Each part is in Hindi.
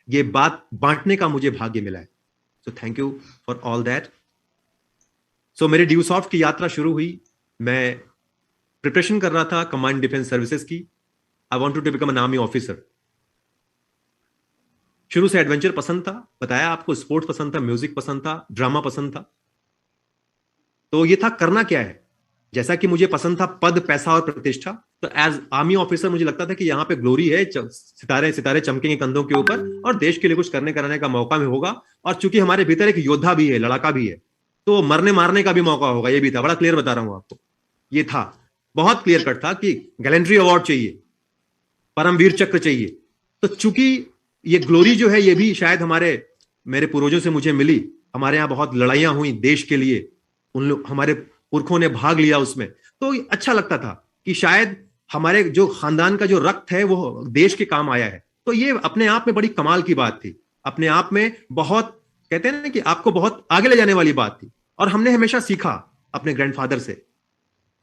ये बात बांटने का मुझे भाग्य मिला है। So thank you for all that. So मेरी ड्यूसॉफ्ट की यात्रा शुरू हुई। मैं प्रिपरेशन कर रहा था कमांड डिफेंस सर्विसेज की। I wanted to become an army officer. शुरू से एडवेंचर पसंद था, बताया आपको, स्पोर्ट्स पसंद था, म्यूजिक पसंद था, ड्रामा पसंद था। तो ये था करना क्या है। जैसा कि मुझे पसंद था पद, पैसा और प्रतिष्ठा, तो एज आर्मी ऑफिसर मुझे लगता था कि यहाँ पे ग्लोरी है, सितारे सितारे चमकेंगे कंधों के ऊपर और देश के लिए कुछ करने कराने का मौका में होगा। और चूंकि हमारे भीतर एक योद्धा भी है, लड़का भी है, तो मरने मारने का भी मौका होगा। ये भी था, बड़ा क्लियर बता रहा हूं आपको। ये था, बहुत क्लियर कट था कि गैलेंट्री अवार्ड चाहिए, परमवीर चक्र चाहिए। तो चूंकि ये ग्लोरी जो है ये भी शायद हमारे मेरे पूर्वजों से मुझे मिली। हमारे यहाँ बहुत लड़ाइयां हुई देश के लिए, उन लोग हमारे पुरखों ने भाग लिया उसमें। तो अच्छा लगता था कि शायद हमारे जो खानदान का जो रक्त है वो देश के काम आया है। तो ये अपने आप में बड़ी कमाल की बात थी, अपने आप में बहुत, कहते हैं ना कि आपको बहुत आगे ले जाने वाली बात थी। और हमने हमेशा सीखा अपने ग्रैंडफादर से,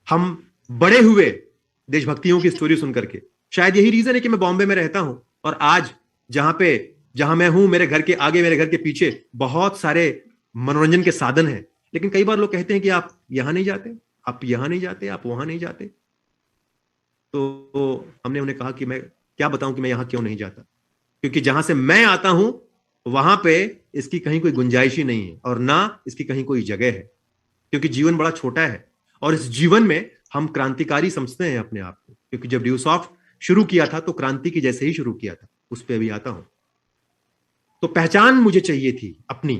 हम बड़े हुए देशभक्तियों की स्टोरी सुनकर के। शायद यही रीजन है कि मैं बॉम्बे में रहता हूं और आज जहां मैं हूं, मेरे घर के आगे, मेरे घर के पीछे बहुत सारे मनोरंजन के साधन हैं। लेकिन कई बार लोग कहते हैं कि आप यहां नहीं जाते, आप यहां नहीं जाते, आप वहां नहीं जाते। तो हमने उन्हें कहा कि मैं क्या बताऊं कि मैं यहां क्यों नहीं जाता, क्योंकि जहां से मैं आता हूं वहां पे इसकी कहीं कोई गुंजाइश ही नहीं है और ना इसकी कहीं कोई जगह है। क्योंकि जीवन बड़ा छोटा है और इस जीवन में हम क्रांतिकारी समझते हैं अपने आप को। क्योंकि जब ड्यूसॉफ्ट शुरू किया था तो क्रांति की जैसे ही शुरू किया था, उस पर अभी आता हूं। तो पहचान मुझे चाहिए थी, अपनी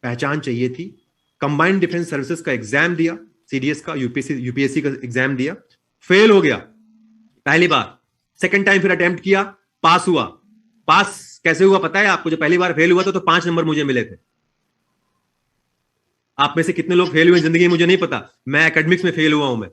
पहचान चाहिए थी। कंबाइंड डिफेंस सर्विसेज का एग्जाम दिया, सीडीएस का, यूपीएससी का एग्जाम दिया, फेल हो गया पहली बार। सेकंड टाइम फिर अटेम्प्ट किया, पास हुआ। पास कैसे हुआ पता है आपको? जब पहली बार फेल हुआ था तो 5 नंबर मुझे मिले थे। आप में से कितने लोग फेल हुए जिंदगी में मुझे नहीं पता। मैं एकेडमिक्स में फेल हुआ हूं, मैं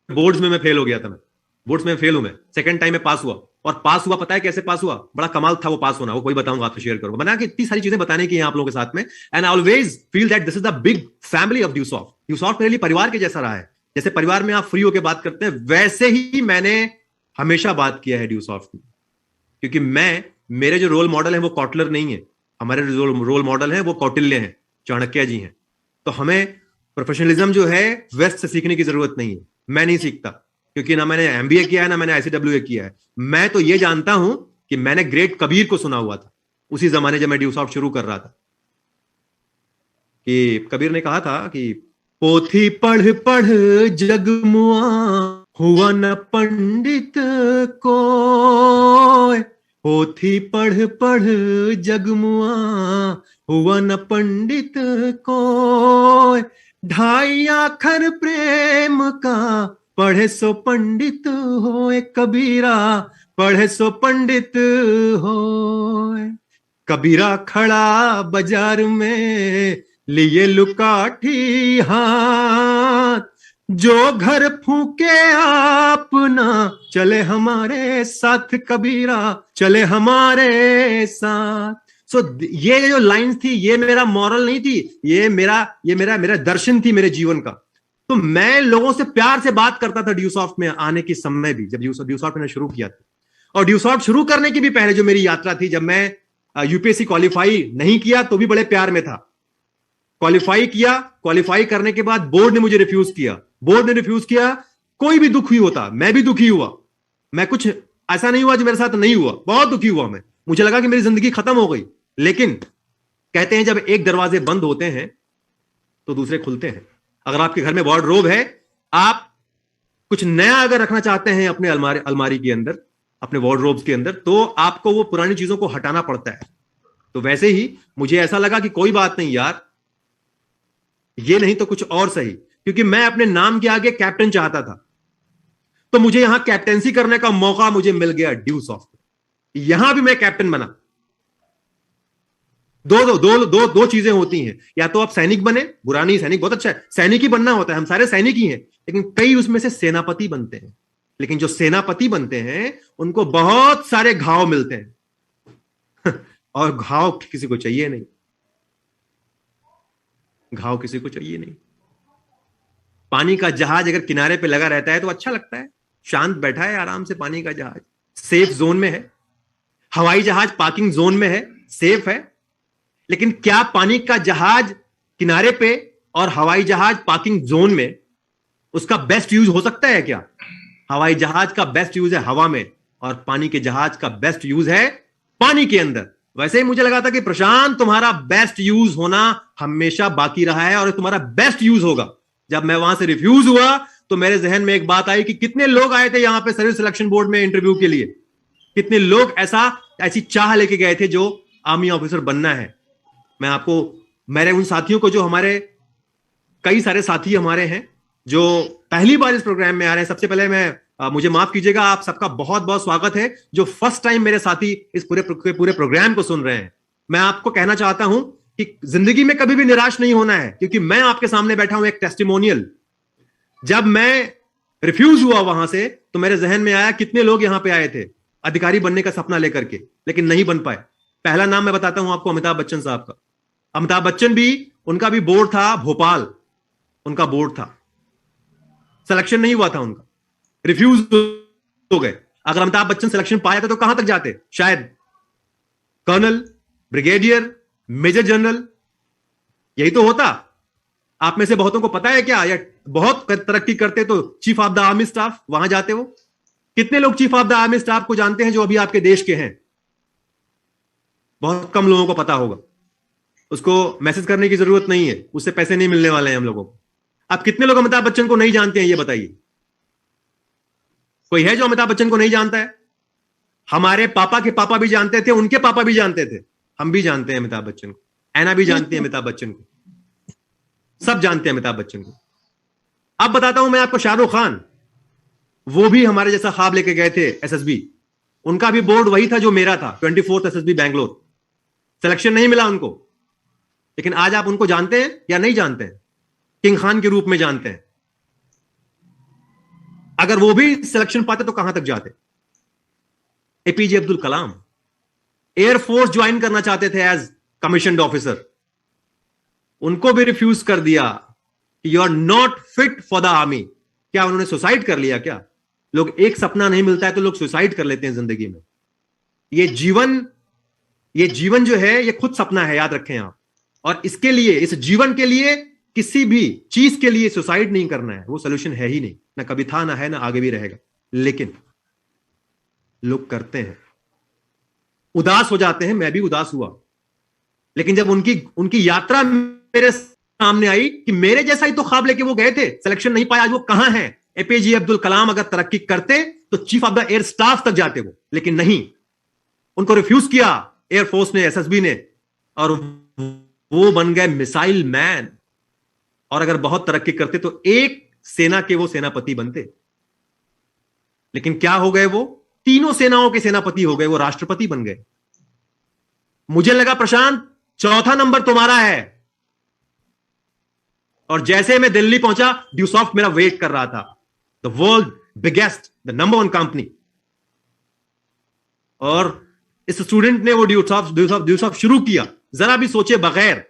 बोर्ड्स में मैं फेल हो गया था। मैं बोर्ड्स में फेल हूं, मैं सेकंड टाइम में पास हुआ। और पास हुआ पता है कैसे पास हुआ? बड़ा कमाल था वो पास होना, वो कोई बताऊंगा, आपसे शेयर करूंगा। बना के इतनी सारी चीजें बताने की हैं आप लोगों के साथ में। And I always feel that this is the big family of ड्यूसॉफ्ट। ड्यूसॉफ्ट मेरे लिए परिवार के जैसा रहा है। जैसे परिवार में आप फ्री होकर बात करते हैं, वैसे ही मैंने हमेशा बात किया है ड्यूसॉफ्ट में। क्योंकि मेरे जो रोल मॉडल है वो कॉटलर नहीं है, हमारे जो रोल मॉडल है वो कौटिल्य हैं, चाणक्य जी हैं। तो हमें प्रोफेशनलिज्म जो है वेस्ट से सीखने की जरूरत नहीं है। मैं नहीं सीखता, क्योंकि ना मैंने एमबीए किया है ना मैंने आईसीडब्ल्यूए किया है। मैं तो ये जानता हूं कि मैंने ग्रेट कबीर को सुना हुआ था उसी जमाने जब मैं ड्यूसॉफ्ट शुरू कर रहा था। कि कबीर ने कहा था कि पोथी पढ़ पढ़ जगमुआ, हुआ न पंडित को। पोथी पढ़ पढ़ जगमुआ, हुआ न पंडित को। ढाई आखर प्रेम का, पढ़े सो पंडित होए कबीरा, पढ़े सो पंडित होए। कबीरा खड़ा बाजार में, लिए लुकाठी हाथ। जो घर फूके आप ना, चले हमारे साथ कबीरा, चले हमारे साथ। सो ये जो लाइंस थी ये मेरा मॉरल नहीं थी, ये मेरा दर्शन थी मेरे जीवन का। तो मैं लोगों से प्यार से बात करता था ड्यूसॉफ्ट में आने के समय भी, जब ड्यूसॉफ्ट मैंने शुरू किया था। और ड्यूसॉफ्ट शुरू करने की भी पहले जो मेरी यात्रा थी, जब मैं यूपीएससी क्वालिफाई नहीं किया तो भी बड़े प्यार में था। क्वालिफाई किया, क्वालिफाई करने के बाद बोर्ड ने मुझे रिफ्यूज किया। बोर्ड ने रिफ्यूज किया, कोई भी दुखी होता, मैं भी दुखी हुआ। मैं कुछ ऐसा नहीं हुआ जो मेरे साथ नहीं हुआ, बहुत दुखी हुआ मैं। मुझे लगा कि मेरी जिंदगी खत्म हो गई। लेकिन कहते हैं जब एक दरवाजे बंद होते हैं तो दूसरे खुलते हैं। अगर आपके घर में वार्डरोब है, आप कुछ नया अगर रखना चाहते हैं अपने अलमारी के अंदर, अपने वार्डरोब्स के अंदर, तो आपको वो पुरानी चीजों को हटाना पड़ता है। तो वैसे ही मुझे ऐसा लगा कि कोई बात नहीं यार, ये नहीं तो कुछ और सही। क्योंकि मैं अपने नाम के आगे कैप्टन चाहता था, तो मुझे यहां कैप्टेंसी करने का मौका मुझे मिल गया ड्यूसॉफ्ट। यहां भी मैं कैप्टन बना। दो चीजें होती हैं, या तो आप सैनिक बने, बुरा नहीं, सैनिक बहुत अच्छा है, सैनिक ही बनना होता है, हम सारे सैनिक ही हैं। लेकिन कई उसमें से सेनापति बनते हैं। लेकिन जो सेनापति बनते हैं उनको बहुत सारे घाव मिलते हैं और घाव किसी को चाहिए नहीं, घाव किसी को चाहिए नहीं। पानी का जहाज अगर किनारे पे लगा रहता है तो अच्छा लगता है, शांत बैठा है आराम से, पानी का जहाज सेफ जोन में है। हवाई जहाज पार्किंग जोन में है, सेफ है, लेकिन क्या पानी का जहाज किनारे पे और हवाई जहाज पार्किंग जोन में उसका बेस्ट यूज हो सकता है क्या? हवाई जहाज का बेस्ट यूज है हवा में, और पानी के जहाज का बेस्ट यूज है पानी के अंदर। वैसे ही मुझे लगा था कि प्रशांत, तुम्हारा बेस्ट यूज होना हमेशा बाकी रहा है और तुम्हारा बेस्ट यूज होगा। जब मैं वहां से रिफ्यूज हुआ तो मेरे जहन में एक बात आई कि कितने लोग आए थे यहां पे सर्विस सिलेक्शन बोर्ड में इंटरव्यू के लिए, कितने लोग ऐसी चाह लेके गए थे जो आर्मी ऑफिसर बनना है। मैं आपको, मेरे उन साथियों को, जो हमारे कई सारे साथी हमारे हैं जो पहली बार इस प्रोग्राम में आ रहे हैं, सबसे पहले मुझे माफ कीजिएगा, आप सबका बहुत बहुत स्वागत है। जो फर्स्ट टाइम मेरे साथी इस पूरे प्रोग्राम को सुन रहे हैं, मैं आपको कहना चाहता हूं कि जिंदगी में कभी भी निराश नहीं होना है, क्योंकि मैं आपके सामने बैठा हूं एक टेस्टिमोनियल। जब मैं रिफ्यूज हुआ वहां से तो मेरे जहन में आया कितने लोग यहां पे आए थे अधिकारी बनने का सपना लेकर के, लेकिन नहीं बन पाए। पहला नाम मैं बताता हूं आपको, अमिताभ बच्चन साहब का। अमिताभ बच्चन भी, उनका भी बोर्ड था भोपाल, उनका बोर्ड था, सिलेक्शन नहीं हुआ था उनका, रिफ्यूज हो गए। अगर अमिताभ बच्चन सिलेक्शन पाया था तो कहां तक जाते? शायद कर्नल, ब्रिगेडियर, मेजर जनरल, यही तो होता। आप में से बहुतों को पता है क्या, या बहुत तरक्की करते तो chief of the army staff वहां जाते वो। कितने लोग chief of the army staff को जानते हैं जो अभी आपके देश के हैं? बहुत कम लोगों को पता होगा। उसको मैसेज करने की जरूरत नहीं है, उससे पैसे नहीं मिलने वाले हैं हम लोगों को। आप कितने लोग अमिताभ बच्चन को नहीं जानते हैं, ये बताइए। कोई है जो अमिताभ बच्चन को नहीं जानता है? हमारे पापा के पापा भी जानते थे, उनके पापा भी जानते थे, हम भी जानते हैं अमिताभ बच्चन को, ऐना भी जानती है अमिताभ बच्चन को, सब जानते हैं अमिताभ बच्चन को। अब बताता हूं मैं आपको शाहरुख खान, वो भी हमारे जैसा ख्वाब लेके गए थे एसएसबी। उनका भी बोर्ड वही था जो मेरा था, 24th एसएसबी बैंगलोर। सिलेक्शन नहीं मिला उनको, लेकिन आज आप उनको जानते हैं या नहीं जानते हैं? किंग खान के रूप में जानते हैं। अगर वो भी सिलेक्शन पाते तो कहां तक जाते? APJ Abdul Kalam air force join करना चाहते थे एज कमीशन्ड ऑफिसर, उनको भी रिफ्यूज कर दिया कि you are not fit for the army. क्या उन्होंने सुसाइड कर लिया क्या? लोग, एक सपना नहीं मिलता है तो लोग सुसाइड कर लेते हैं जिंदगी में। ये जीवन जो है ये खुद सपना है, याद रखें आप। और इसके लिए, इस जीवन के लिए, किसी भी चीज के लिए सुसाइड नहीं करना है, वो सोल्यूशन है ही नहीं, ना कभी था, ना है, ना आगे भी रहेगा। लेकिन लोग करते हैं, उदास हो जाते हैं। मैं भी उदास हुआ, लेकिन जब उनकी यात्रा मेरे सामने आई कि मेरे जैसा ही तो ख्वाब लेके वो गए थे, सिलेक्शन नहीं पाया, आज वो कहां है? एपीजे अब्दुल कलाम अगर तरक्की करते तो chief of the air staff तक जाते वो, लेकिन नहीं, उनको रिफ्यूज किया एयरफोर्स ने, एसएसबी ने, और वो बन गए मिसाइल मैन। और अगर बहुत तरक्की करते तो एक सेना के वो सेनापति बनते, लेकिन क्या हो गए? वो तीनों सेनाओं के सेनापति हो गए, वो राष्ट्रपति बन गए। मुझे लगा प्रशांत चौथा नंबर तुम्हारा है, और जैसे मैं दिल्ली पहुंचा, ड्यूसॉफ्ट मेरा वेट कर रहा था, the world biggest, the number 1 company. और इस स्टूडेंट ने वो ड्यूसॉफ्ट शुरू किया, जरा भी सोचे बगैर,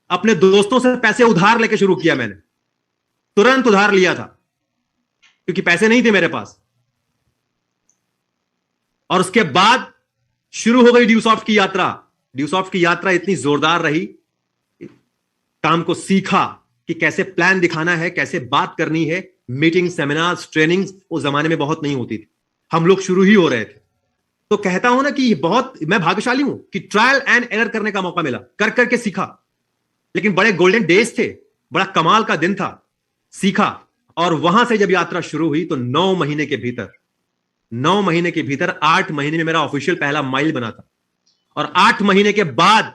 अपने दोस्तों से पैसे उधार लेके शुरू किया मैंने, तुरंत उधार लिया था क्योंकि पैसे नहीं थे मेरे पास। और उसके बाद शुरू हो गई ड्यूसॉफ्ट की यात्रा। ड्यूसॉफ्ट की यात्रा इतनी जोरदार रही, काम को सीखा कि कैसे प्लान दिखाना है, कैसे बात करनी है, मीटिंग, सेमिनार्स, ट्रेनिंग्स उस जमाने में बहुत नहीं होती थी, हम लोग शुरू ही हो रहे थे। तो कहता हूं ना कि मैं भाग्यशाली हूं कि ट्रायल एंड एरर करने का मौका मिला, कर करके सीखा। लेकिन बड़े गोल्डन डेज थे, बड़ा कमाल का दिन था, सीखा। और वहां से जब यात्रा शुरू हुई तो 9 महीने के भीतर 8 महीने में मेरा ऑफिशियल पहला माइल बना था। और 8 महीने के बाद,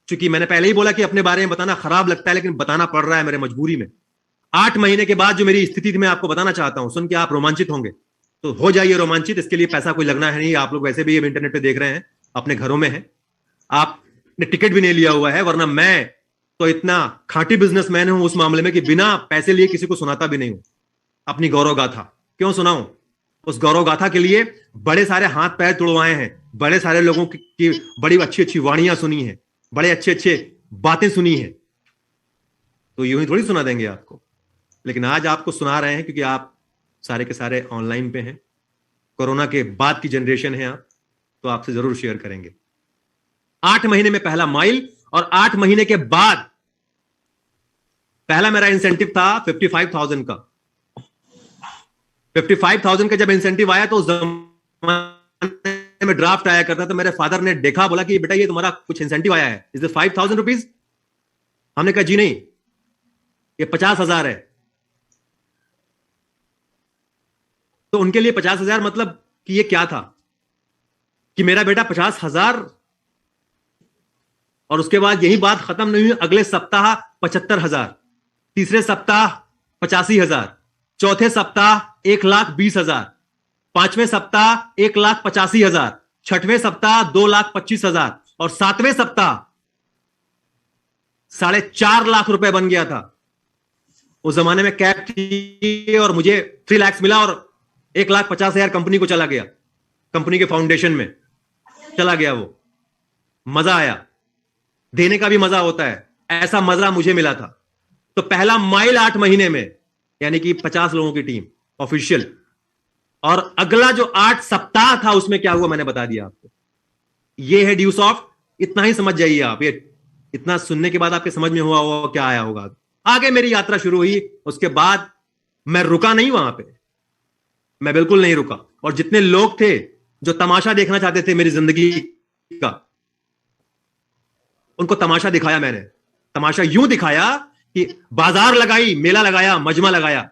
चूंकि मैंने पहले ही बोला कि अपने बारे में बताना खराब लगता है, लेकिन बताना पड़ रहा है मेरे मजबूरी में। 8 महीने के बाद जो मेरी स्थिति थी, मैं आपको बताना चाहता हूं, सुन के आप रोमांचित होंगे, तो हो जाइए रोमांचित। इसके लिए पैसा कोई लगना है नहीं, आप लोग वैसे भी ये इंटरनेट पे देख रहे हैं, अपने घरों में है, आपने टिकट भी नहीं लिया हुआ है, वरना मैं तो इतना खांटी बिजनेसमैन हूं उस मामले में कि बिना पैसे लिए किसी को सुनाता भी नहीं हूं अपनी गौरव गाथा। क्यों सुनाऊं? उस गौरव गाथा के लिए बड़े सारे हाथ पैर तुड़वाए हैं, बड़े सारे लोगों की बड़ी अच्छी अच्छी वाणियां सुनी है, बड़े अच्छे अच्छे बातें सुनी है, तो यूं ही थोड़ी सुना देंगे आपको। लेकिन आज आपको सुना रहे हैं क्योंकि आप सारे के सारे ऑनलाइन पे हैं, कोरोना के बाद की जनरेशन है आप, तो आपसे जरूर शेयर करेंगे। 8 महीने में पहला माइल, और 8 महीने के बाद पहला मेरा इंसेंटिव था 55,000 का। 55,000 का जब इंसेंटिव आया तो उस जमाने में ड्राफ्ट आया करता, तो मेरे फादर ने देखा, बोला कि बेटा ये तुम्हारा कुछ इंसेंटिव आया है, इज 5,000 रुपीज। हमने कहा जी नहीं, ये 50,000 है। तो उनके लिए 50,000 मतलब कि ये क्या था कि मेरा बेटा 50,000, और उसके बाद यही बात खत्म नहीं हुई। अगले सप्ताह 75,000, तीसरे सप्ताह 85,000, चौथे सप्ताह 1,20,000, पांचवें सप्ताह 1,85,000, छठवें सप्ताह 2,25,000, और सातवें सप्ताह 4.5 लाख रुपए बन गया था। उस जमाने में कैप थी और मुझे 3 लाख मिला, और 1,50,000 कंपनी को चला गया, कंपनी के फाउंडेशन में चला गया। वो मजा आया, देने का भी मजा होता है, ऐसा मजा मुझे मिला था। तो पहला माइल 8 महीने में, यानी कि 50 लोगों की टीम ऑफिशियल। और अगला जो 8 सप्ताह था उसमें क्या हुआ मैंने बता दिया आपको। ये है ड्यूसॉफ्ट, इतना ही समझ जाइए आप। ये इतना सुनने के बाद आपके समझ में हुआ होगा क्या आया होगा। आगे मेरी यात्रा शुरू हुई, उसके बाद मैं रुका नहीं वहां पे, मैं बिल्कुल नहीं रुका। और जितने लोग थे जो तमाशा देखना चाहते थे मेरी जिंदगी का, उनको तमाशा दिखाया मैंने। तमाशा यूं दिखाया कि बाजार लगाई, मेला लगाया, मजमा लगाया।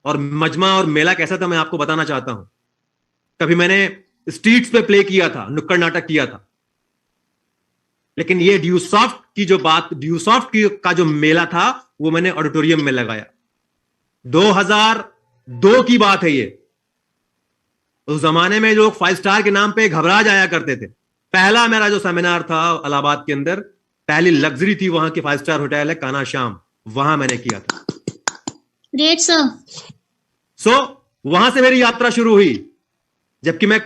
और मजमा और मेला कैसा था मैं आपको बताना चाहता हूं। कभी मैंने स्ट्रीट्स पे प्ले किया था, नुक्कड़ नाटक किया था, लेकिन ये ड्यूसॉफ्ट की जो बात, ड्यूसॉफ्ट का जो मेला था वो मैंने ऑडिटोरियम में लगाया। 2002 की बात है ये। उस जमाने में लोग 5 स्टार के नाम पे घबरा जाया करते थे। पहला मेरा जो सेमिनार था इलाहाबाद के अंदर, पहली लग्जरी थी वहां की 5 स्टार होटल है कान्हा श्याम, वहां मैंने किया था। Great sir. सो वहां से मेरी यात्रा शुरू हुई। जबकि मैं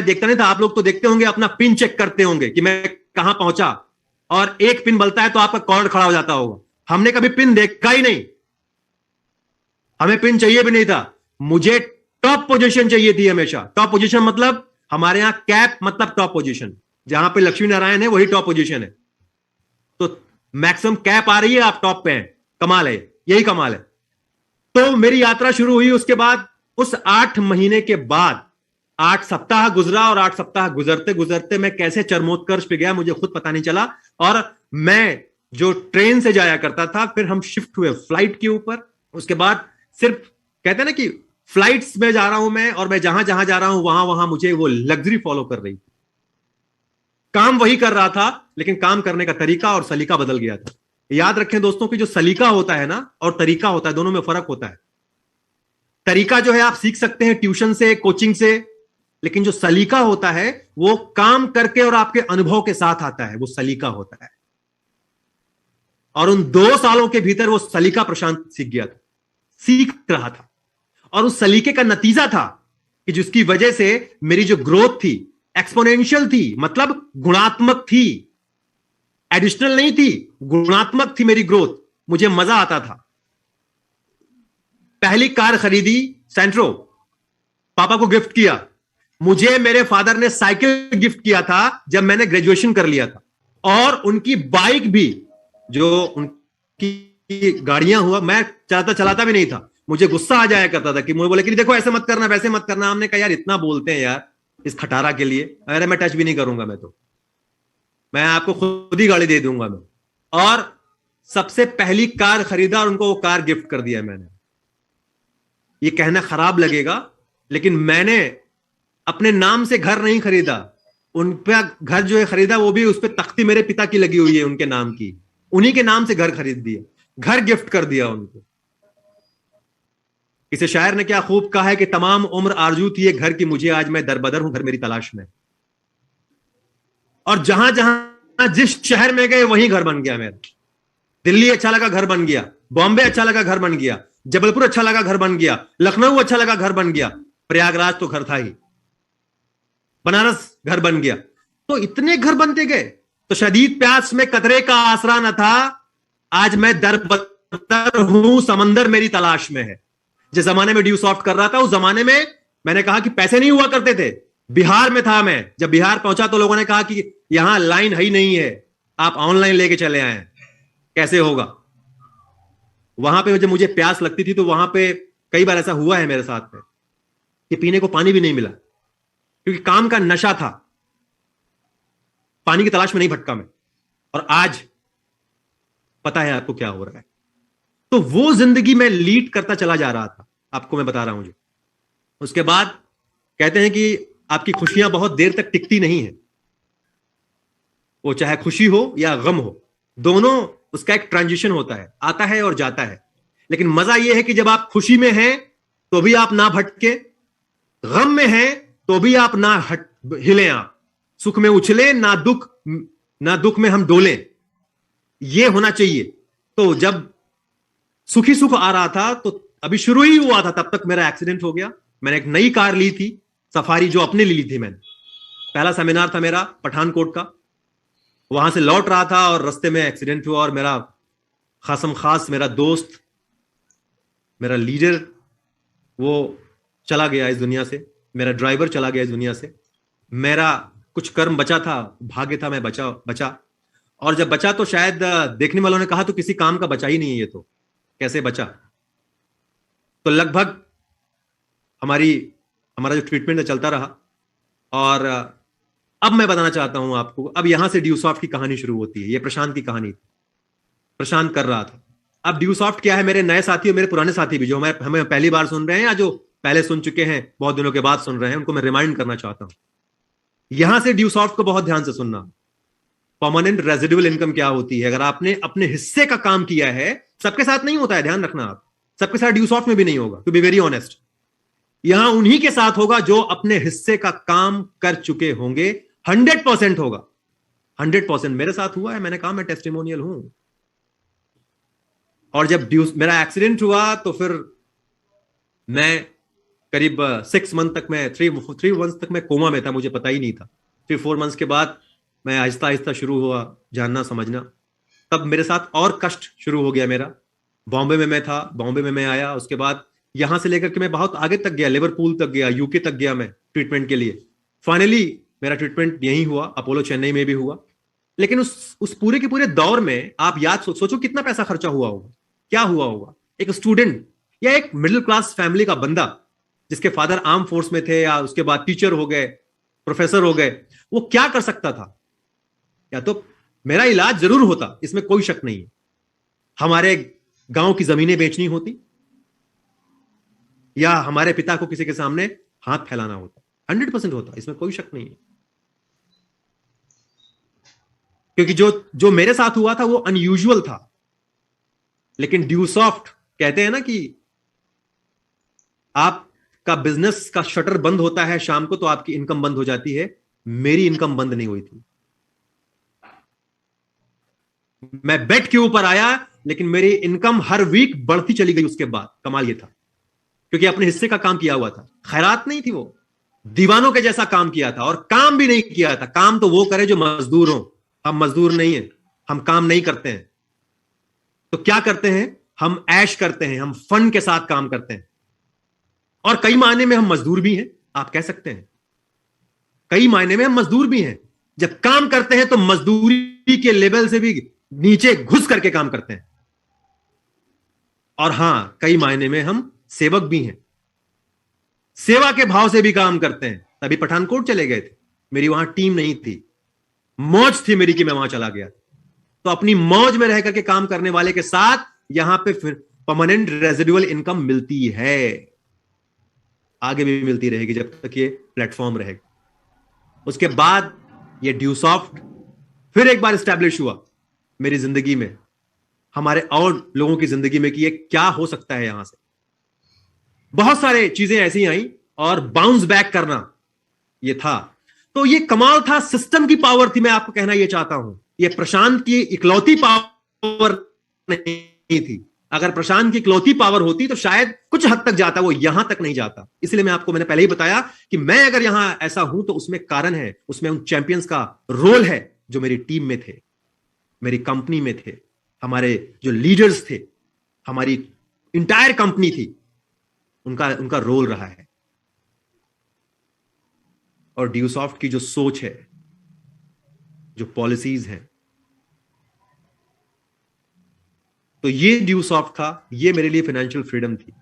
देखता नहीं था, आप लोग तो देखते होंगे, अपना पिन चेक करते होंगे कि मैं कहां पहुंचा, और एक पिन बलता है तो आपका कॉर्ड खड़ा हो जाता होगा। हमने कभी पिन देखा ही नहीं, हमें पिन चाहिए भी नहीं था। मुझे टॉप पोजीशन चाहिए थी हमेशा। टॉप पोजीशन मतलब हमारे यहां कैप मतलब टॉप पोजीशन, जहां पे लक्ष्मी नारायण है वही टॉप पोजीशन है। तो मैक्सिमम कैप आ रही है, आप टॉप पे हैं, कमाल है, यही कमाल है। तो मेरी यात्रा शुरू हुई। उसके बाद उस 8 महीने के बाद 8 सप्ताह गुजरा, और 8 सप्ताह गुजरते गुजरते मैं कैसे चरमोत्कर्ष पे गया मुझे खुद पता नहीं चला। और मैं जो ट्रेन से जाया करता था, फिर हम शिफ्ट हुए फ्लाइट के ऊपर। उसके बाद सिर्फ कहते हैं ना कि फ्लाइट्स में जा रहा हूं मैं, और मैं जहां जहां जा रहा हूं वहां वहां मुझे वो लग्जरी फॉलो कर रही थी। काम वही कर रहा था, लेकिन काम करने का तरीका और सलीका बदल गया था। याद रखें दोस्तों कि जो सलीका होता है ना और तरीका होता है, दोनों में फर्क होता है। तरीका जो है आप सीख सकते हैं ट्यूशन से, कोचिंग से, लेकिन जो सलीका होता है वो काम करके और आपके अनुभव के साथ आता है, वो सलीका होता है। और उन 2 सालों के भीतर वो सलीका प्रशांत सीख गया था, सीख रहा था। और उस सलीके का नतीजा था कि जिसकी वजह से मेरी जो ग्रोथ थी एक्सपोनेंशियल थी, मतलब गुणात्मक थी, एडिशनल नहीं थी, गुणात्मक थी मेरी ग्रोथ। मुझे मजा आता था। पहली कार खरीदी सेंट्रो, पापा को गिफ्ट किया। मुझे मेरे फादर ने साइकिल गिफ्ट किया था जब मैंने ग्रेजुएशन कर लिया था। और उनकी बाइक भी, जो उनकी गाड़ियां हुआ, मैं चलाता भी नहीं था। मुझे गुस्सा आ जाया करता था कि मुझे बोले कि देखो ऐसे मत करना, वैसे मत करना। हमने कहा यार इतना बोलते हैं यार इस खटारा के लिए, अरे मैं टच भी नहीं करूंगा, मैं आपको खुद ही गाड़ी दे दूंगा मैं। और सबसे पहली कार खरीदा और उनको वो कार गिफ्ट कर दिया मैंने। ये कहना खराब लगेगा, लेकिन मैंने अपने नाम से घर नहीं खरीदा। उन पे घर जो है खरीदा, वो भी उस पे तख्ती मेरे पिता की लगी हुई है उनके नाम की, उन्हीं के नाम से घर खरीद दिया, घर गिफ्ट कर दिया उनको। किसी शायर ने क्या खूब कहा है कि तमाम उम्र आरजू थी ये घर की, मुझे आज मैं दरबदर हूं घर मेरी तलाश में। और जहां जहां जिस शहर में गए वहीं घर बन गया मेरा। दिल्ली अच्छा लगा घर बन गया, बॉम्बे अच्छा लगा घर बन गया, जबलपुर अच्छा लगा घर बन गया, लखनऊ अच्छा लगा घर बन गया, प्रयागराज तो घर था ही, बनारस घर बन गया। तो इतने घर बनते गए। तो शदीद प्यास में कतरे का आसरा न था, आज मैं दरबदर हूं समंदर मेरी तलाश में है। जिस जमाने में ड्यूसॉफ्ट कर रहा था उस जमाने में मैंने कहा कि पैसे नहीं हुआ करते थे, बिहार में था मैं, जब बिहार पहुंचा तो लोगों ने कहा कि यहां लाइन है ही नहीं है, आप ऑनलाइन लेके चले आए, कैसे होगा। वहां पे जब मुझे प्यास लगती थी तो वहां पे कई बार ऐसा हुआ है मेरे साथ में कि पीने को पानी भी नहीं मिला, क्योंकि काम का नशा था, पानी की तलाश में नहीं भटका मैं। और आज पता है आपको क्या हो रहा है। तो वो जिंदगी में लीड करता चला जा रहा था, आपको मैं बता रहा हूं जो। उसके बाद कहते हैं कि आपकी खुशियां बहुत देर तक टिकती नहीं है, वो चाहे खुशी हो या गम हो, दोनों उसका एक ट्रांजिशन होता है, आता है और जाता है। लेकिन मजा यह है कि जब आप खुशी में हैं तो भी आप ना भटके, गम में हैं तो भी आप ना हिले, आप सुख में उछले ना दुख में हम डोले, ये होना चाहिए। तो जब सुखी सुख आ रहा था तो अभी शुरू ही हुआ था, तब तक मेरा एक्सीडेंट हो गया। मैंने एक नई कार ली थी, सफारी, जो अपने लिए ली थी मैंने। पहला सेमिनार था मेरा पठानकोट का, वहां से लौट रहा था और रास्ते में एक्सीडेंट हुआ और मेरा खासम खास मेरा दोस्त, मेरा लीडर, वो चला गया इस दुनिया से, मेरा ड्राइवर चला गया इस दुनिया से। मेरा कुछ कर्म बचा था, भाग्य था, मैं बचा। और जब बचा तो शायद देखने वालों ने कहा तो किसी काम का बचा ही नहीं है ये, तो कैसे बचा। तो लगभग हमारा जो ट्रीटमेंट है चलता रहा। और अब मैं बताना चाहता हूं आपको, अब यहां से ड्यूसॉफ्ट की कहानी शुरू होती है। ये प्रशांत की कहानी थी, प्रशांत कर रहा था। अब ड्यूसॉफ्ट क्या है, मेरे नए साथी और मेरे पुराने साथी भी जो हमें पहली बार सुन रहे हैं या जो पहले सुन चुके हैं बहुत दिनों के बाद सुन रहे हैं, उनको मैं रिमाइंड करना चाहता हूं। यहां से ड्यूसॉफ्ट को बहुत ध्यान से सुनना। परमानेंट रेजिडुअल इनकम क्या होती है, अगर आपने अपने हिस्से का काम किया है, सबके साथ नहीं होता है, ध्यान रखना, आप सबके साथ ड्यूसॉफ्ट में भी नहीं होगा, टू बी वेरी ऑनेस्ट। यहां उन्हीं के साथ होगा जो अपने हिस्से का काम कर चुके होंगे, 100% होगा, 100%। मेरे साथ हुआ है, मैंने कहा मैं टेस्टिमोनियल हूं। और जब मेरा एक्सीडेंट हुआ तो फिर मैं करीब 6 मंथ तक, मैं 3 मंथ तक मैं कोमा में था, मुझे पता ही नहीं था। फिर 4 मंथ्स के बाद मैं आहिस्ता आहिस्ता शुरू हुआ जानना समझना। तब मेरे साथ और कष्ट शुरू हो गया मेरा। बॉम्बे में मैं था, बॉम्बे में मैं आया, उसके बाद यहां से लेकर के मैं बहुत आगे तक गया, लिवरपूल तक गया, यूके तक गया मैं ट्रीटमेंट के लिए। फाइनली मेरा ट्रीटमेंट यहीं हुआ, अपोलो चेन्नई में भी हुआ। लेकिन उस पूरे के पूरे दौर में आप याद सोचो कितना पैसा खर्चा हुआ होगा, क्या हुआ होगा। एक स्टूडेंट या एक मिडिल क्लास फैमिली का बंदा जिसके फादर आर्म फोर्स में थे या उसके बाद टीचर हो गए, प्रोफेसर हो गए, वो क्या कर सकता था। या तो मेरा इलाज जरूर होता, इसमें कोई शक नहीं है। हमारे गांव की जमीनें बेचनी होती या हमारे पिता को किसी के सामने हाथ फैलाना होता, 100% होता, इसमें कोई शक नहीं है। क्योंकि जो मेरे साथ हुआ था वो अनयूजुअल था। लेकिन ड्यूसॉफ्ट कहते हैं ना कि आपका बिजनेस का शटर बंद होता है शाम को तो आपकी इनकम बंद हो जाती है। मेरी इनकम बंद नहीं हुई थी। मैं बेड के ऊपर आया लेकिन मेरी इनकम हर वीक बढ़ती चली गई। उसके बाद कमाल यह था क्योंकि अपने हिस्से का काम किया हुआ था, खैरात नहीं थी, वो दीवानों के जैसा काम किया था। और काम भी नहीं किया था, काम तो वो करे जो मजदूर हो। हम मजदूर नहीं है, हम काम नहीं करते हैं। तो क्या करते हैं, हम ऐश करते हैं, हम फन के साथ काम करते हैं। और कई मायने में हम मजदूर भी हैं, आप कह सकते हैं कई मायने में हम मजदूर भी हैं। जब काम करते हैं तो मजदूरी के लेवल से भी नीचे घुस करके काम करते हैं। और हां, कई मायने में हम सेवक भी हैं, सेवा के भाव से भी काम करते हैं। तभी पठानकोट चले गए थे, मेरी वहां टीम नहीं थी, मौज थी मेरी कि मैं वहां चला गया। तो अपनी मौज में रह करके काम करने वाले के साथ यहां पे फिर परमानेंट रेजिडुअल इनकम मिलती है, आगे भी मिलती रहेगी जब तक ये प्लेटफॉर्म रहेगा। उसके बाद ये ड्यूसॉफ्ट फिर एक बार स्टैब्लिश हुआ मेरी जिंदगी में, हमारे और लोगों की जिंदगी में कि ये क्या हो सकता है। यहां से बहुत सारे चीजें ऐसी आई और बाउंस बैक करना ये था। तो ये कमाल था, सिस्टम की पावर थी। मैं आपको कहना ये चाहता हूं, ये प्रशांत की इकलौती पावर नहीं थी। अगर प्रशांत की इकलौती पावर होती तो शायद कुछ हद तक जाता, वो यहां तक नहीं जाता। इसलिए मैंने पहले ही बताया कि मैं अगर यहां ऐसा हूं तो उसमें कारण है, उसमें उन चैंपियंस का रोल है जो मेरी टीम में थे, मेरी कंपनी में थे, हमारे जो लीडर्स थे, हमारी इंटायर कंपनी थी, उनका रोल रहा है। और ड्यूसॉफ्ट की जो सोच है, जो पॉलिसीज हैं, तो ये ड्यूसॉफ्ट था, ये मेरे लिए फाइनेंशियल फ्रीडम थी।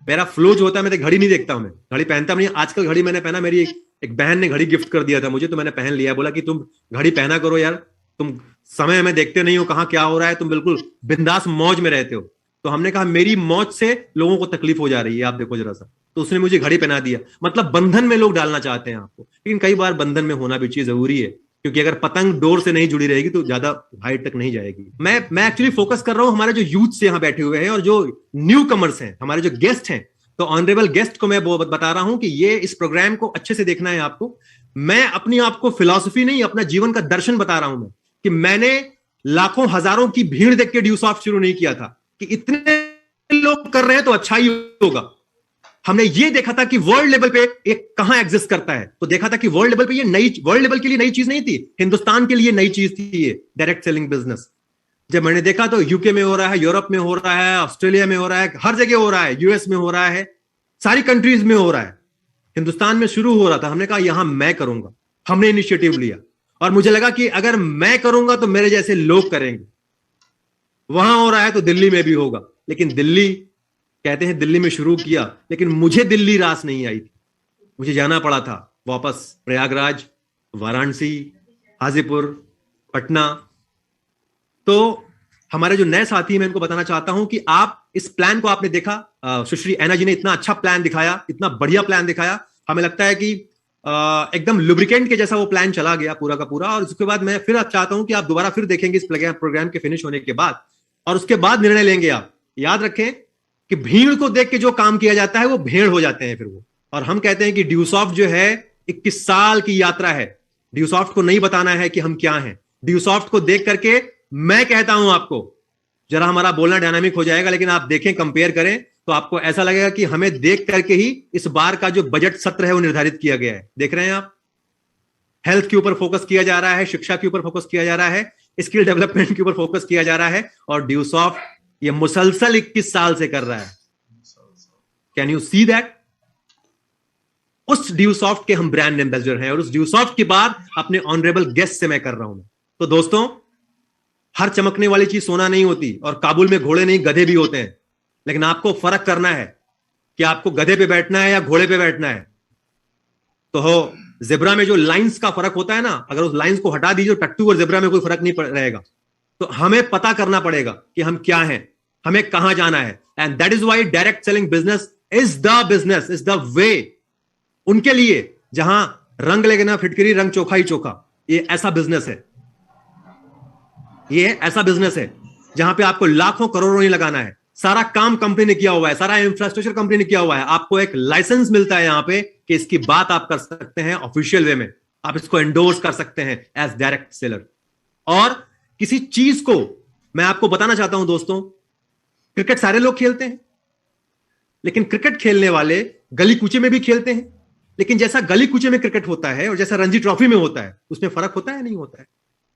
मेरा फ्लो जो होता है, मैं तो घड़ी नहीं देखता हूं, मैं घड़ी पहनता नहीं। आजकल घड़ी मैंने पहना, मेरी एक बहन ने घड़ी गिफ्ट कर दिया था मुझे, तो मैंने पहन लिया। बोला कि तुम घड़ी पहना करो यार, तुम समय में देखते नहीं हो कहां क्या हो रहा है, तुम बिल्कुल बिंदास मौज में रहते हो। तो हमने कहा मेरी मौज से लोगों को तकलीफ हो जा रही है, आप देखो जरा सा। तो उसने मुझे घड़ी पहना दिया। मतलब बंधन में लोग डालना चाहते हैं आपको, लेकिन कई बार बंधन में होना भी चीज जरूरी है, क्योंकि अगर पतंग डोर से नहीं जुड़ी रहेगी तो ज्यादा हाइट तक नहीं जाएगी। मैं एक्चुअली फोकस कर रहा हूं हमारे जो यूथ यहाँ बैठे हुए हैं और जो न्यू कमर्स हैं, हमारे जो गेस्ट हैं। तो ऑनरेबल गेस्ट को मैं बता रहा हूं कि ये इस प्रोग्राम को अच्छे से देखना है आपको। मैं अपनी आपको फिलॉसफी नहीं, अपना जीवन का दर्शन बता रहा हूं मैं, कि मैंने लाखों हजारों की भीड़ देख के ड्यूसॉफ्ट शुरू नहीं किया था कि इतने लोग कर रहे हैं तो अच्छा ही होगा। हमने ये देखा था कि वर्ल्ड लेवल पे एक कहां एग्जिस्ट करता है, तो देखा था कि वर्ल्ड लेवल पे ये नई, वर्ल्ड लेवल के लिए नई चीज नहीं थी, हिंदुस्तान के लिए नई चीज थी ये डायरेक्ट सेलिंग बिजनेस। जब मैंने देखा तो यूके में हो रहा है, यूरोप में हो रहा है, ऑस्ट्रेलिया में हो रहा है, हर जगह हो रहा है, यूएस में हो रहा है, सारी कंट्रीज में हो रहा है। हिंदुस्तान में शुरू हो रहा था, हमने कहा यहां मैं करूंगा। हमने इनिशिएटिव लिया और मुझे लगा कि अगर मैं करूंगा तो मेरे जैसे लोग करेंगे। वहां हो रहा है तो दिल्ली में भी होगा, लेकिन दिल्ली, कहते हैं दिल्ली में शुरू किया, लेकिन मुझे दिल्ली रास नहीं आई थी। मुझे जाना पड़ा था वापस प्रयागराज, वाराणसी, हाजीपुर, पटना। तो हमारे जो नए साथी, मैं इनको बताना चाहता हूं कि आप इस प्लान को आपने देखा, सुश्री ऐना जी ने इतना अच्छा प्लान दिखाया, इतना बढ़िया प्लान दिखाया। हमें लगता है कि एकदम लुब्रिकेंट के जैसा वो प्लान चला गया पूरा का पूरा। और उसके बाद मैं फिर चाहता हूं कि आप दोबारा फिर देखेंगे इस प्रोग्राम के फिनिश होने के बाद, और उसके बाद निर्णय लेंगे। आप याद रखें कि भीड़ को देख के जो काम किया जाता है वो भेड़ हो जाते हैं फिर वो। और हम कहते हैं कि ड्यूसॉफ्ट जो है 21 साल की यात्रा है। ड्यूसॉफ्ट को नहीं बताना है कि हम क्या हैं। ड्यूसॉफ्ट को देख करके मैं कहता हूं आपको, जरा हमारा बोलना डायनामिक हो जाएगा, लेकिन आप देखें, कंपेयर करें, तो आपको ऐसा लगेगा कि हमें देख करके ही इस बार का जो बजट सत्र है वो निर्धारित किया गया है। देख रहे हैं आप, हेल्थ के ऊपर फोकस किया जा रहा है, शिक्षा के ऊपर फोकस किया जा रहा है, स्किल डेवलपमेंट के ऊपर फोकस किया जा रहा है, और ड्यूसॉफ्ट ये मुसलसल 21 साल से कर रहा है। Can you see that? उस ड्यूसॉफ्ट के हम ब्रांड एम्बेसडर हैं, और उस ड्यूसॉफ्ट की बात अपने ऑनरेबल गेस्ट से मैं कर रहा हूं। तो दोस्तों, हर चमकने वाली चीज सोना नहीं होती, और काबुल में घोड़े नहीं गधे भी होते हैं। लेकिन आपको फर्क करना है कि आपको गधे पे बैठना है या घोड़े पे बैठना है। तो हो जेब्रा में जो लाइंस का फर्क होता है ना, अगर उस लाइंस को हटा दीजिए, टट्टू और जेब्रा में कोई फर्क नहीं रहेगा। तो हमें पता करना पड़ेगा कि हम क्या हैं, हमें कहां जाना है। And that is why direct selling business is the way उनके लिए, जहां रंग लेके ना फिटकरी, रंग चोखा ही चोखा। ये ऐसा बिजनेस है, ये ऐसा बिजनेस है जहां पे आपको लाखों करोड़ों नहीं लगाना है। सारा काम कंपनी ने किया हुआ है, सारा इंफ्रास्ट्रक्चर कंपनी ने किया हुआ है। आपको एक लाइसेंस मिलता है यहां पे कि इसकी बात आप कर सकते हैं ऑफिशियल वे में, आप इसको एंडोर्स कर सकते हैं एज डायरेक्ट सेलर। और किसी चीज को मैं आपको बताना चाहता हूं दोस्तों, क्रिकेट सारे लोग खेलते हैं, लेकिन क्रिकेट खेलने वाले गली कूचे में भी खेलते हैं। लेकिन जैसा गली कूचे में क्रिकेट होता है और जैसा रणजी ट्रॉफी में होता है, उसमें फर्क होता है नहीं होता है?